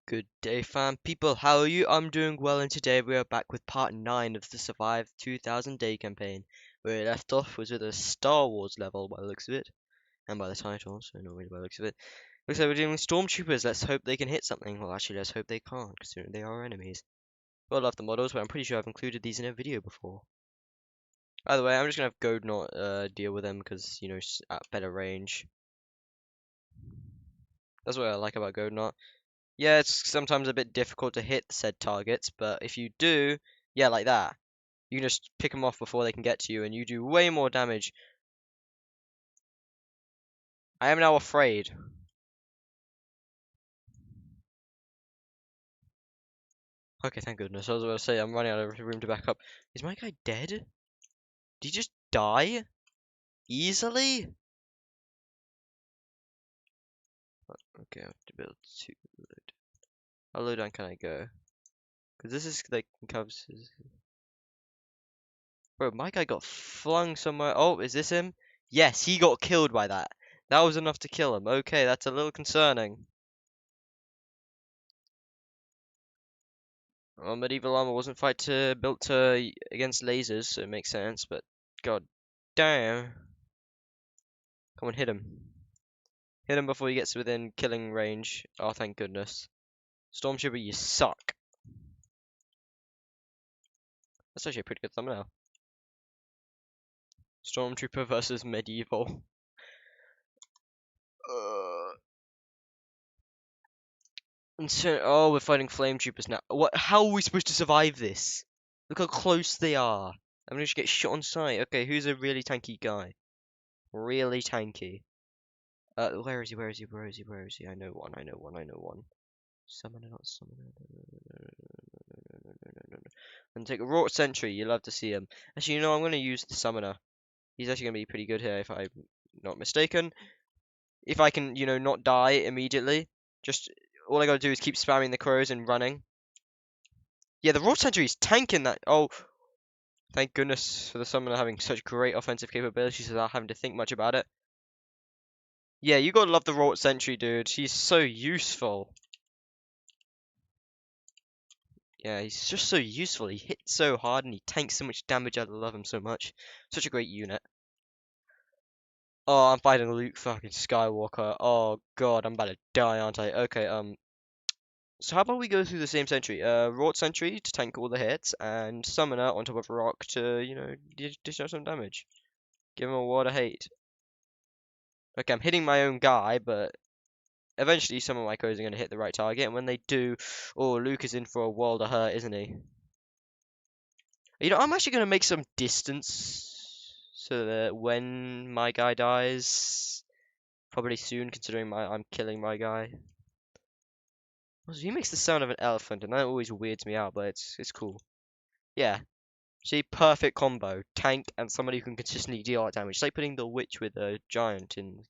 Good day, fam people. How are you? I'm doing well, and today we are back with part 9 of the Survive 2000 Day campaign. Where we left off was with a Star Wars level by the looks of it, and by the title, so not really by the looks of it. Looks like we're dealing with stormtroopers. Let's hope they can hit something. Well, actually, let's hope they can't, considering they are enemies. Well, I love the models, but I'm pretty sure I've included these in a video before. By the way, I'm just gonna have Goldknot deal with them because at better range. That's what I like about Goldknot. Yeah, it's sometimes a bit difficult to hit said targets, but if you do, yeah, like that, you can just pick them off before they can get to you, and you do way more damage. I am now afraid. Okay, thank goodness. I was about to say, I'm running out of room to back up. Is my guy dead? Did he just die? Easily? Okay, I have to build two. How low down can I go? Because this is like covers. Bro, my guy got flung somewhere. Oh, is this him? Yes, he got killed by that. That was enough to kill him. Okay, that's a little concerning. Well, medieval armor wasn't built to against lasers, so it makes sense. But god damn! Come on, hit him! Hit him before he gets within killing range. Oh, thank goodness! Stormtrooper, you suck. That's actually a pretty good thumbnail. Stormtrooper versus medieval. And so, oh, we're fighting flame troopers now. What? How are we supposed to survive this? Look how close they are. I'm gonna just get shot on sight. Okay, who's a really tanky guy? Really tanky. Where is he? Where is he? Where is he? Where is he? I know one. I know one. I know one. Summoner, not summoner. No. And take a wrought sentry. You love to see him. Actually, I'm going to use the summoner. He's actually going to be pretty good here, if I'm not mistaken. If I can, not die immediately, just all I got to do is keep spamming the crows and running. Yeah, the wrought sentry is tanking that. Oh, thank goodness for the summoner having such great offensive capabilities without having to think much about it. Yeah, you gotta love the wrought sentry, dude. He's so useful. Yeah, he's just so useful. He hits so hard and he tanks so much damage. I love him so much. Such a great unit. Oh, I'm fighting Luke fucking Skywalker. Oh god, I'm about to die, aren't I? Okay, so how about we go through the same sentry? Wrought sentry to tank all the hits, and summoner on top of rock to, dish out some damage. Give him a wad of hate. Okay, I'm hitting my own guy, but eventually some of my crows are going to hit the right target, and when they do, oh, Luke is in for a world of hurt, isn't he? I'm actually going to make some distance so that when my guy dies, probably soon, considering I'm killing my guy. Also, he makes the sound of an elephant, and that always weirds me out, but it's cool. Yeah. See, perfect combo. Tank and somebody who can consistently deal a lot of damage. It's like putting the witch with a giant in.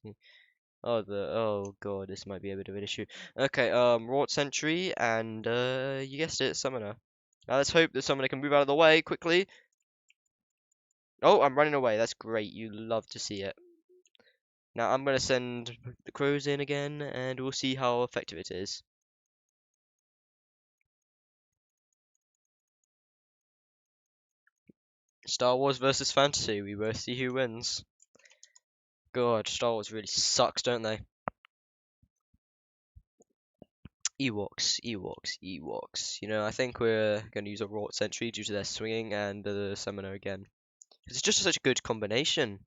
Oh god, this might be a bit of an issue. Okay, wrought sentry and you guessed it, summoner. Now let's hope the summoner can move out of the way quickly. Oh, I'm running away. That's great. You love to see it. Now I'm gonna send the crows in again, and we'll see how effective it is. Star Wars versus fantasy. We both see who wins. God, Star Wars really sucks, don't they? Ewoks. I think we're gonna use a wrought sentry due to their swinging and the summoner again. It's just such a good combination.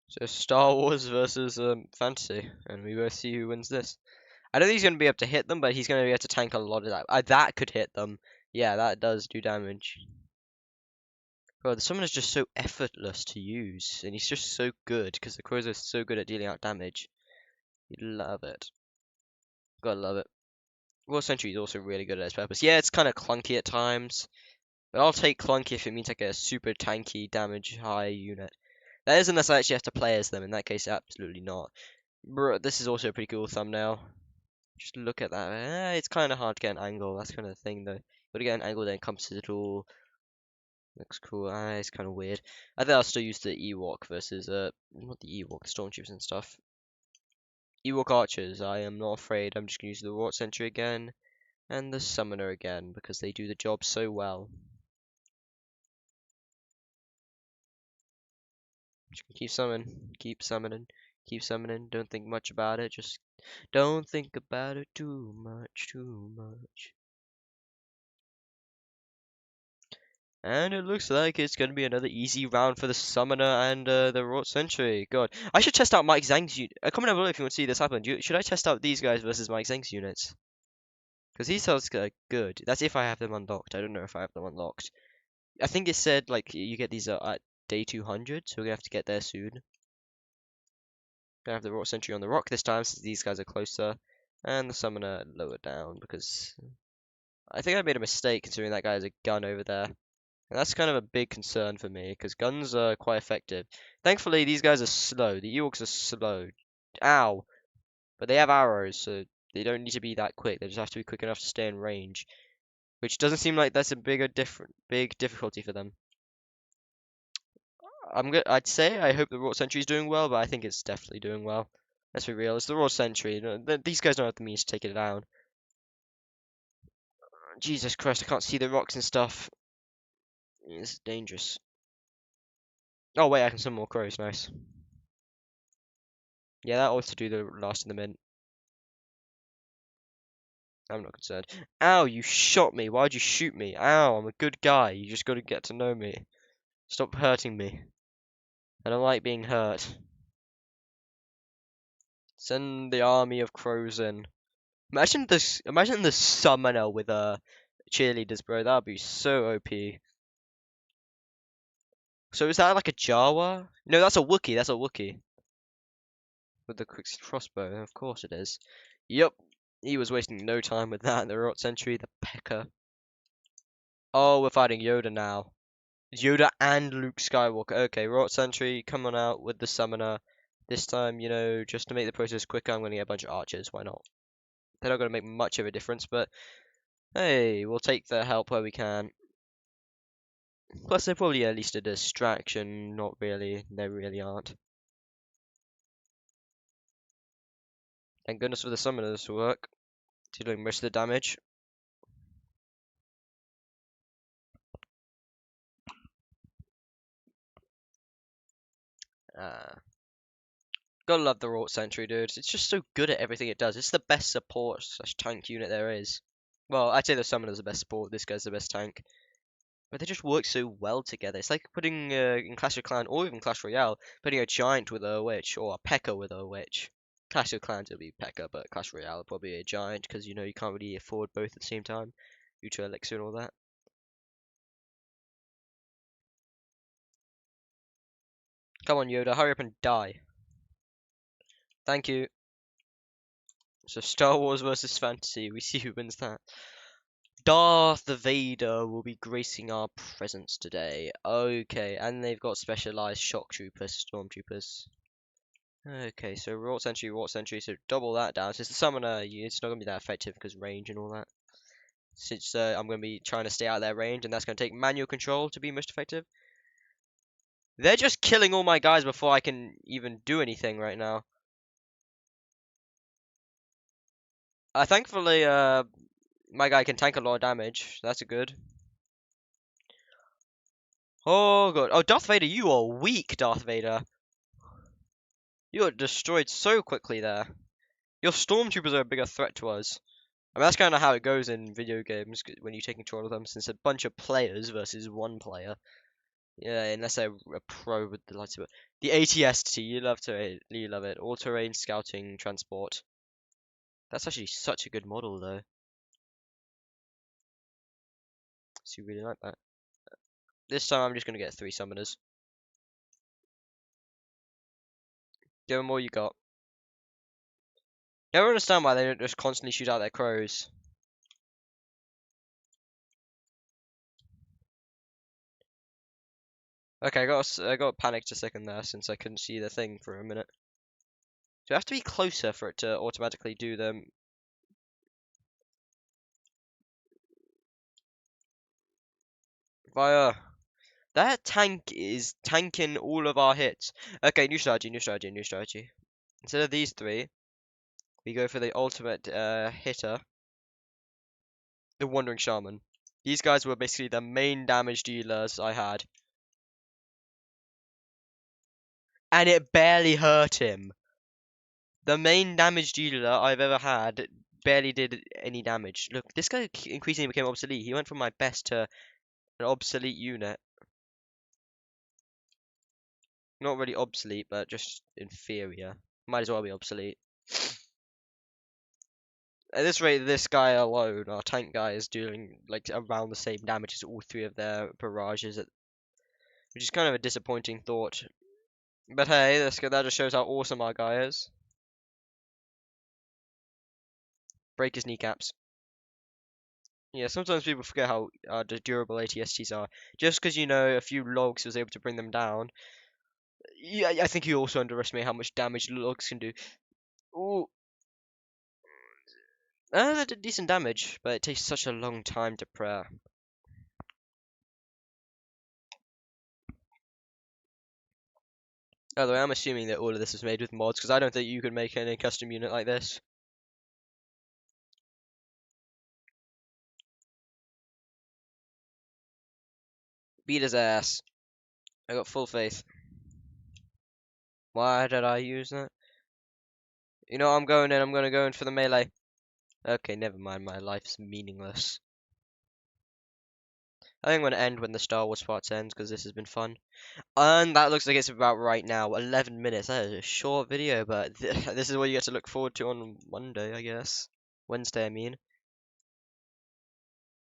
So Star Wars versus fantasy, and we both see who wins this. I don't think he's going to be able to hit them, but he's going to be able to tank a lot of that. That could hit them. Yeah, that does do damage. Bro, the summoner's just so effortless to use, and he's just so good because the crows are so good at dealing out damage. You love it. Gotta love it. War Sentry is also really good at its purpose. Yeah, it's kind of clunky at times, but I'll take clunky if it means I get a super tanky damage high unit. That is unless I actually have to play as them. In that case, absolutely not. Bro, this is also a pretty cool thumbnail. Just look at that. It's kind of hard to get an angle. That's kind of the thing, though. Got to get an angle that encompasses it all. Looks cool. It's kind of weird. I think I'll still use the Ewok versus not the Ewok, the Stormtroopers and stuff. Ewok archers, I am not afraid. I'm just gonna use the Rort Sentry again and the Summoner again because they do the job so well. Just keep summoning, keep summoning, keep summoning. Don't think much about it. Just don't think about it too much, too much. And it looks like it's going to be another easy round for the Summoner and the Rort Sentry. God, I should test out Mike Zhang's unit. Comment down below if you want to see this happen. Should I test out these guys versus Mike Zhang's units? Because these sounds good. That's if I have them unlocked. I don't know if I have them unlocked. I think it said like you get these at day 200, so we're gonna have to get there soon. Gonna have the Rort Sentry on the rock this time since these guys are closer, and the Summoner lower down because I think I made a mistake considering that guy has a gun over there. And that's kind of a big concern for me, because guns are quite effective. Thankfully, these guys are slow. The Ewoks are slow. Ow! But they have arrows, so they don't need to be that quick. They just have to be quick enough to stay in range. Which doesn't seem like that's a big difficulty for them. I'd say I hope the Rort Sentry's doing well, but I think it's definitely doing well. Let's be real, it's the Rort Sentry. These guys don't have the means to take it down. Jesus Christ, I can't see the rocks and stuff. It's dangerous. Oh wait, I can summon more crows, nice. Yeah, that ought to do the last in the mint. I'm not concerned. Ow, you shot me. Why'd you shoot me? Ow, I'm a good guy. You just gotta get to know me. Stop hurting me. I don't like being hurt. Send the army of crows in. Imagine this. Imagine the summoner with cheerleaders, bro. That'd be so OP. So is that like a Jawa? No, that's a Wookiee. That's a Wookiee with the quick crossbow. Of course it is. Yep. He was wasting no time with that. The Rot Sentry, the Pecker. Oh, we're fighting Yoda now. Yoda and Luke Skywalker. Okay, Rot Sentry, come on out with the Summoner. This time, you know, just to make the process quicker, I'm going to get a bunch of archers. Why not? They're not going to make much of a difference, but hey, we'll take the help where we can. Plus, they're probably at least a distraction. Not really. They really aren't. Thank goodness for the Summoners to work. Dealing most of the damage. Uh, Gotta love the Rort Sentry, dude. It's just so good at everything it does. It's the best support slash tank unit there is. Well, I'd say the Summoner's the best support. This guy's the best tank. But they just work so well together. It's like putting in Clash of Clans or even Clash Royale, putting a giant with a witch or a P.E.K.K.A with a witch. Clash of Clans it'll be P.E.K.K.A, but Clash Royale probably a giant because you know you can't really afford both at the same time due to elixir and all that. Come on, Yoda, hurry up and die. Thank you. So Star Wars versus Fantasy. We see who wins that. Darth Vader will be gracing our presence today. Okay, and they've got specialized shock troopers, stormtroopers. Okay, so Rort Sentry, so double that down. Since the Summoner, it's not going to be that effective because range and all that. Since I'm going to be trying to stay out of their range, and that's going to take manual control to be most effective. They're just killing all my guys before I can even do anything right now. Thankfully, my guy can tank a lot of damage. That's a good. Oh god. Oh, Darth Vader, you are weak, Darth Vader. You got destroyed so quickly there. Your stormtroopers are a bigger threat to us. I mean, that's kind of how it goes in video games when you take control of them, since a bunch of players versus one player. Yeah, unless they're a pro with the lightsaber. The ATST, you love it. All-terrain scouting transport. That's actually such a good model, though. So you really like that. This time I'm just gonna get 3 summoners. Give them all you got. Never understand why they don't just constantly shoot out their crows. Okay, I got panicked a second there since I couldn't see the thing for a minute. Do I have to be closer for it to automatically do them? Via that tank is tanking all of our hits. Okay, new strategy. Instead of these 3, we go for the ultimate hitter, the Wandering Shaman. These guys were basically the main damage dealers I had. And it barely hurt him. The main damage dealer I've ever had barely did any damage. Look, this guy increasingly became obsolete. He went from my best to an obsolete unit. Not really obsolete, but just inferior. Might as well be obsolete. At this rate, this guy alone, our tank guy, is doing like around the same damage as all three of their barrages, which is kind of a disappointing thought. But hey, that just shows how awesome our guy is. Break his kneecaps. Yeah, sometimes people forget how durable ATSTs are. Just because you know a few logs was able to bring them down, yeah, I think you also underestimate how much damage logs can do. Ooh, that did decent damage, but it takes such a long time to prep. By the way, I'm assuming that all of this is made with mods, because I don't think you could make any custom unit like this. Beat his ass. I got full faith. Why did I use that? You know, I'm gonna go in for the melee. Okay, never mind, my life's meaningless. I think I'm gonna end when the Star Wars parts ends, because this has been fun. And that looks like it's about right now, 11 minutes. That is a short video, but this is what you get to look forward to on Monday, I guess. Wednesday, I mean.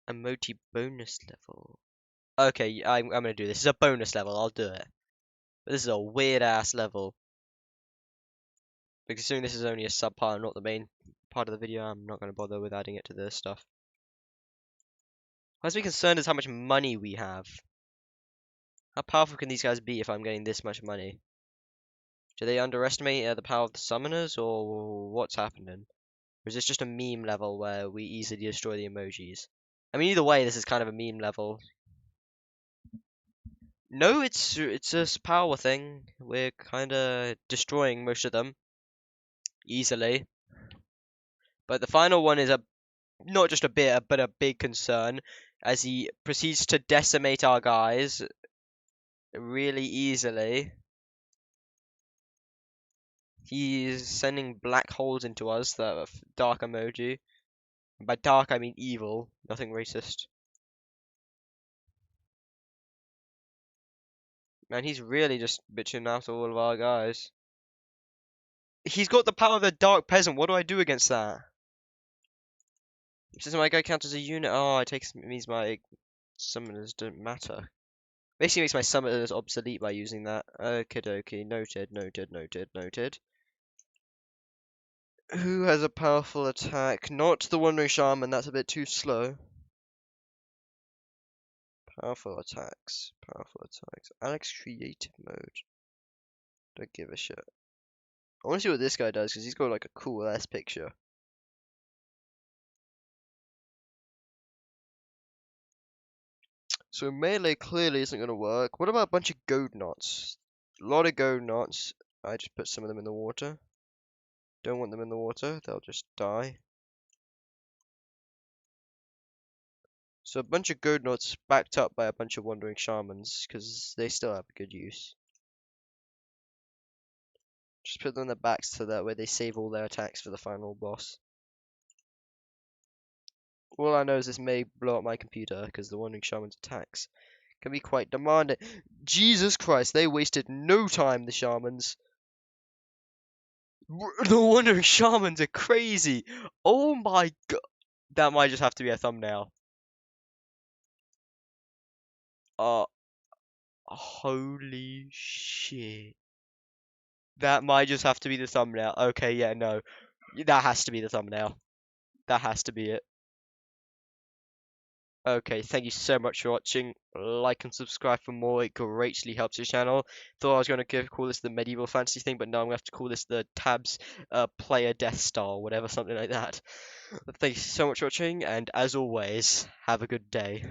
Emoti bonus level. Okay, I'm gonna do this. This is a bonus level, I'll do it. But this is a weird ass level. Because considering this is only a sub part and not the main part of the video, I'm not gonna bother with adding it to this stuff. What has me concerned is how much money we have. How powerful can these guys be if I'm getting this much money? Do they underestimate the power of the summoners, or what's happening? Or is this just a meme level where we easily destroy the emojis? I mean, either way, this is kind of a meme level. No, it's a power thing. We're kind of destroying most of them easily. But the final one is not just a bit, but a big concern as he proceeds to decimate our guys really easily. He's sending black holes into us, that dark emoji. By dark, I mean evil, nothing racist. Man, he's really just bitching out all of our guys. He's got the power of the Dark Peasant. What do I do against that? Since my guy counts as a unit, oh, it means my summoners don't matter. Basically makes my summoners obsolete by using that. Okie dokie, noted, noted, noted, noted. Who has a powerful attack? Not the Wandering Shaman, that's a bit too slow. Powerful attacks, powerful attacks. Alex creative mode. Don't give a shit. I want to see what this guy does because he's got like a cool ass picture. So melee clearly isn't going to work. What about a bunch of goad knots? A lot of goad knots. I just put some of them in the water. Don't want them in the water, they'll just die. So a bunch of goad knots backed up by a bunch of wandering shamans, because they still have a good use. Just put them in the backs so that way they save all their attacks for the final boss. All I know is this may blow up my computer, because the wandering shaman's attacks can be quite demanding. Jesus Christ, they wasted no time, the shamans. The wandering shamans are crazy. Oh my god. That might just have to be a thumbnail. Holy shit. That might just have to be the thumbnail. Okay, yeah, no. That has to be the thumbnail. That has to be it. Okay, thank you so much for watching. Like and subscribe for more. It greatly helps the channel. Thought I was going to call this the medieval fantasy thing, but no, I'm going to have to call this the tabs player Death Star, or whatever, something like that. Thank you so much for watching, and as always, have a good day.